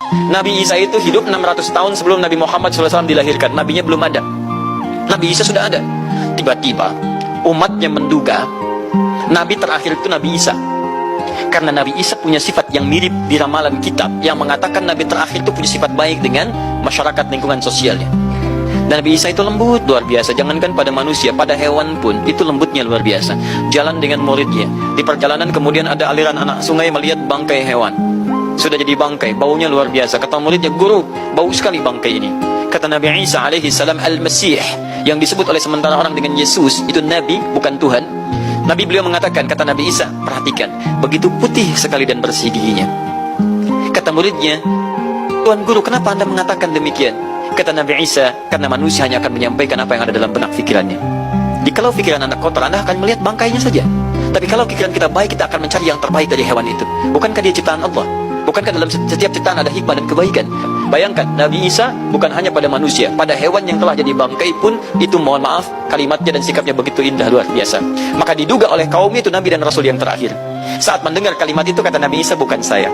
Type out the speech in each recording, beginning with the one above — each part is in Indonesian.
Nabi Isa itu hidup 600 tahun sebelum Nabi Muhammad SAW dilahirkan. Nabinya belum ada. Nabi Isa sudah ada. Tiba-tiba umatnya menduga Nabi terakhir itu Nabi Isa. Karena Nabi Isa punya sifat yang mirip di ramalan kitab yang mengatakan Nabi terakhir itu punya sifat baik dengan masyarakat lingkungan sosialnya. Dan Nabi Isa itu lembut luar biasa. Jangankan pada manusia, pada hewan pun itu lembutnya luar biasa. Jalan dengan muridnya. Di perjalanan kemudian ada aliran anak sungai melihat bangkai hewan. Sudah jadi bangkai, baunya luar biasa. Kata muridnya, guru, bau sekali bangkai ini. Kata Nabi Isa alaihi salam, Al-Masih, yang disebut oleh sementara orang dengan Yesus, itu Nabi, bukan Tuhan. Nabi beliau mengatakan, kata Nabi Isa, perhatikan, begitu putih sekali dan bersih giginya. Kata muridnya, Tuan Guru, kenapa Anda mengatakan demikian? Kata Nabi Isa, karena manusia hanya akan menyampaikan apa yang ada dalam benak pikirannya. Jikalau pikiran Anda kotor, Anda akan melihat bangkainya saja. Tapi kalau pikiran kita baik, kita akan mencari yang terbaik dari hewan itu. Bukankah dia ciptaan Allah? Bukankah dalam setiap ciptaan ada hikmah dan kebaikan? Bayangkan, Nabi Isa bukan hanya pada manusia, pada hewan yang telah jadi bangkai pun, itu mohon maaf, kalimatnya dan sikapnya begitu indah luar biasa. Maka diduga oleh kaumnya itu Nabi dan Rasul yang terakhir. Saat mendengar kalimat itu, kata Nabi Isa, bukan saya.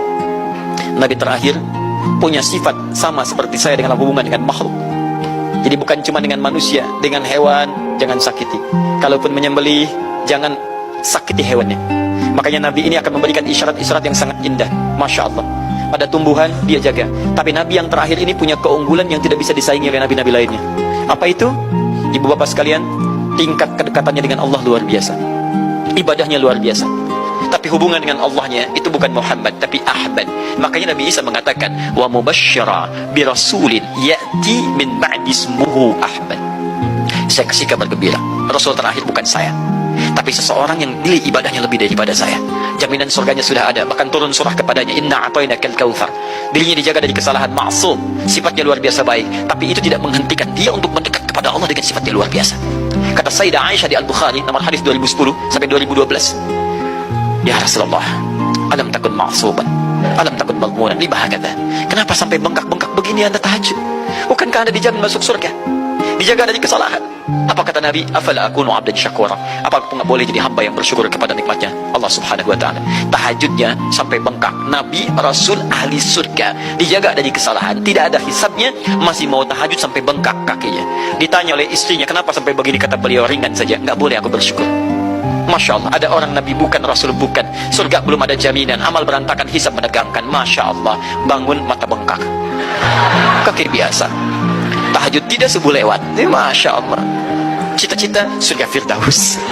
Nabi terakhir punya sifat sama seperti saya dengan hubungan dengan makhluk. Jadi bukan cuma dengan manusia, dengan hewan, jangan sakiti. Kalaupun menyembelih, jangan sakiti hewannya. Makanya Nabi ini akan memberikan isyarat-isyarat yang sangat indah. Masya Allah. Pada tumbuhan dia jaga. Tapi Nabi yang terakhir ini punya keunggulan yang tidak bisa disaingi oleh Nabi-Nabi lainnya. Apa itu? Ibu bapak sekalian, tingkat kedekatannya dengan Allah luar biasa. Ibadahnya luar biasa. Tapi hubungan dengan Allahnya itu bukan Muhammad, tapi Ahmad. Makanya Nabi Isa mengatakan, wa mubasysyara bi rasulin ya'ti min ba'di ismuhu Ahmad. Saya kasih kabar gembira, Rasul terakhir bukan saya, tapi seseorang yang nilai ibadahnya lebih daripada saya. Jaminan surganya sudah ada, bahkan turun surah kepadanya, inna a'tainakal kautsar. Dirinya dijaga dari kesalahan, maksum, sifatnya luar biasa baik. Tapi itu tidak menghentikan dia untuk mendekat kepada Allah dengan sifatnya luar biasa. Kata Sayyidah Aisyah di Al-Bukhari, nomor hadis 2010 sampai 2012, ya Rasulullah, alam takun ma'suban, alam takun malmunan, libahakata. Kenapa sampai bengkak-bengkak begini Anda tahajud? Bukankah Anda dijamin masuk surga? Dijaga dari kesalahan. Apa kata Nabi? Afala akunu abdan syakura. Apa aku nggak boleh jadi hamba yang bersyukur kepada nikmatnya Allah Subhanahu wa taala? Tahajudnya sampai bengkak. Nabi, Rasul, ahli surga, dijaga dari kesalahan, tidak ada hisabnya, masih mau tahajud sampai bengkak kakinya. Ditanya oleh istrinya, kenapa sampai begini? Kata beliau, ringan saja, nggak boleh aku bersyukur. Masya Allah, ada orang Nabi bukan, Rasul bukan, surga belum ada jaminan, amal berantakan, hisab menegangkan. Masya Allah, bangun mata bengkak, kaki biasa. Tahajud tidak subuh lewat. Masya Allah. Cita-cita surga Firdaus.